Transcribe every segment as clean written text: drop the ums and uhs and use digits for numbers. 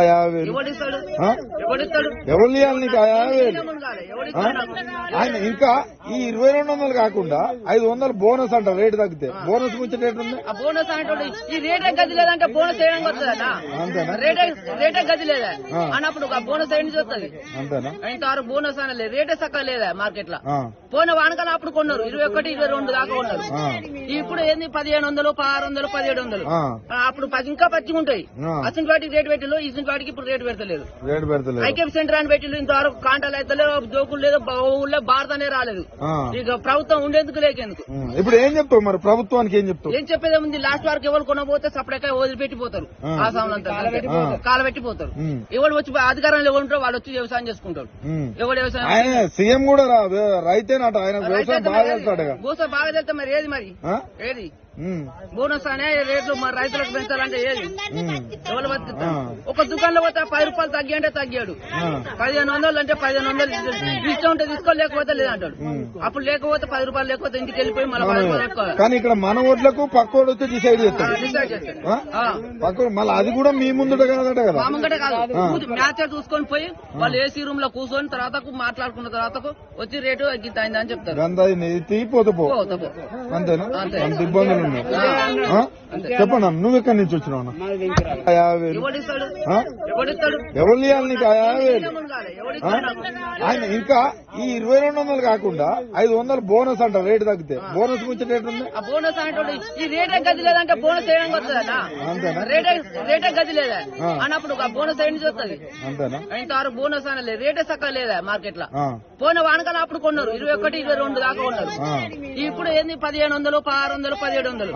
ఎవరు ఇవ్వాలి నీకు 50,000? ఆయన ఇంకా ఈ 2,200 కాకుండా 500 బోనస్ అంట. రేటు తగ్గితే బోనస్ గురించి రేట్ ఉంది. బోనస్ అంటే ఈ రేటే గది లేదంటే బోనస్ వేయడానికి వస్తుందన్నా. అంతేనా? రేటే గది లేదా అన్నప్పుడు బోనస్ వేయడం చూస్తుంది. అంతేనా? ఇంతవరకు బోనస్ అనలేదు. రేటే సక్క లేదా మార్కెట్ లో. పోయిన వానకాలం అప్పుడు కొన్నారు 21, 22 దాకా కొన్నారు. ఇప్పుడు ఏంది 1,500, 600, 1700. అప్పుడు ఇంకా పచ్చిగా ఉంటాయి. అసలు వాటికి రేటు పెట్టిలో ఇసిన వాటికి ఇప్పుడు రేటు పెడతలేదు. ఐకేపీ సెంటర్ అని పెట్టిలో ఇంతవరకు కాంటాలు అయితే జోకులు లేదు, ఊళ్ళో భారతనే రాలేదు. ఇక ప్రభుత్వం ఉండేందుకు లేకేందుకు. ఇప్పుడు ఏం చెప్తావు మరి ప్రభుత్వానికి? ఏం చెప్తావు? ఏం చెప్పేదే ఉంది. లాస్ట్ వరకు ఎవరు కొనబోతే సపరేట్గా వదిలిపెట్టిపోతారు. ఆ సామాన్లంతా కాలబెట్టిపోతారు. ఎవరు వచ్చి అధికారంలో ఎవరు ఉంటారో వాళ్ళు వచ్చి వ్యవసాయం చేసుకుంటారు. ఎవరు వ్యవసాయం సీఎం కూడా రైతేనట. ఆయన వ్యవసాయం బాగా చేస్తాడు. వ్యవసాయం బాగా చేస్తే మరి ఏది బోనస్ అనే రేట్లు మరి రైతులకు పెంచాలంటే ఏది ఎవరు బతుకుతారు? ఒక దుకాణంలో పోతే 10 రూపాయలు తగ్గి అంటే తగ్గాడు. 1,500 అంటే 1,500 ఇష్టం ఉంటే తీసుకోలేకపోతే లేదంటాడు. అప్పుడు లేకపోతే 10 రూపాయలు లేకపోతే ఇంటికి వెళ్ళిపోయి మళ్ళీ 10 రూపాయలు ఎక్కువ. కానీ ఇక్కడ మన ఓట్లకు పక్కోడు వచ్చి డిసైడ్ చేస్తాడు. మళ్ళీ అది కూడా మీ ముందుట కాదట కదా. మా ముంగటే కాదు, మ్యాచ్ చూసుకొని పోయి వాళ్ళు ఏసీ రూమ్ లో కూర్చొని తర్వాత మాట్లాడుకున్న తర్వాత వచ్చి రేటు తగ్గింది అని చెప్తారు. అంతేనా? అంత ఇబ్బందులు చెప్పండి. నువ్వు ఎక్కడి నుంచి వచ్చినావు? 50,000. ఎవరు ఇవ్వాలి నీకు 50,000? ఆయన ఇంకా ఈ 2,200 కాకుండా 500 బోనస్ అంట. రేటు తగ్గితే బోనస్ గురించి రేట్ ఉంది. బోనస్ అంటే ఈ రేటే గది లేదంటే బోనస్ వేయడానికి వస్తుందన్నా. అంతేనా? రేటే గది లేదా అన్నప్పుడు బోనస్ వేయడం చూస్తుంది. అంతేనా? ఇంతవరకు బోనస్ అనలేదు. రేటే సక్క లేదా మార్కెట్ లో. పోయిన వానకాలం అప్పుడు కొన్నారు 21, 22 దాకా కొన్నారు. ఇప్పుడు ఏంది 1,500, 600, 1700.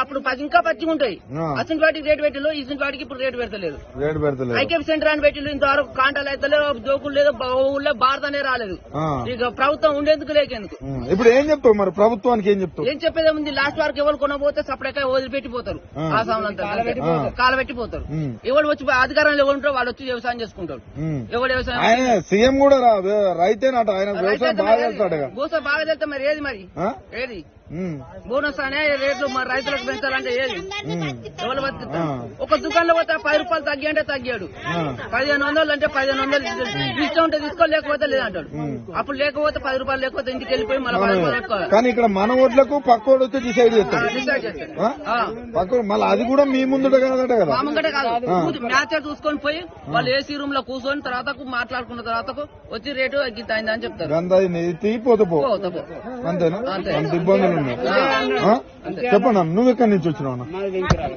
అప్పుడు ఇంకా పచ్చిగా ఉంటాయి. అసలు వాటికి రేటు పెట్టిలో ఇసిన వాటికి ఇప్పుడు రేటు పెడతలేదు. ఐకేపీ సెంటర్ అని పెట్టిలో ఇంతవరకు కాంటాలు అయితే జోకులు లేదు, ఊళ్ళో భారతనే రాలేదు. ఇక ప్రభుత్వం ఉండేందుకు లేకేందుకు. ఇప్పుడు ఏం చెప్తావు మరి ప్రభుత్వానికి? ఏం చెప్తావు? ఏం చెప్పేదే ఉంది. లాస్ట్ వరకు ఎవరు కొనబోతే సపరేట్గా వదిలిపెట్టిపోతారు. ఆ సామాన్లంతా కాలబెట్టిపోతారు. ఎవరు వచ్చి అధికారంలో ఎవరు ఉంటారో వాళ్ళు వచ్చి వ్యవసాయం చేసుకుంటారు. ఎవరు వ్యవసాయం సీఎం కూడా రైతేనట. ఆయన వ్యవసాయం బాగా చేస్తాడు. వ్యవసాయం బాగా చేస్తే మరి ఏది బోనస్ అనే రేట్లు మరి రైతులకు పెంచాలంటే ఏది ఎవరు బతుకుతారు? ఒక దుకాణంలో పోతే 10 రూపాయలు తగ్గి అంటే తగ్గాడు. 1,500 అంటే 1,500 ఇష్టం ఉంటే తీసుకోలేకపోతే లేదంటాడు. అప్పుడు లేకపోతే 10 రూపాయలు లేకపోతే ఇంటికి వెళ్ళిపోయి మళ్ళీ 10 రూపాయలు ఎక్కువ. కానీ ఇక్కడ మన ఓట్లకు పక్కోడు వచ్చి డిసైడ్ చేస్తాడు. మళ్ళీ అది కూడా మీ ముందుట కాదట కదా. మా ముంగటే కాదు, మ్యాచ్ చూసుకొని పోయి వాళ్ళు ఏసీ రూమ్ లో కూర్చొని తర్వాత మాట్లాడుకున్న తర్వాత వచ్చి రేటు తగ్గింది అని చెప్తారు. అంతేనా? అంత ఇబ్బందులు చెప్పండి. నువ్వు ఎక్కడి నుంచి వచ్చినావు?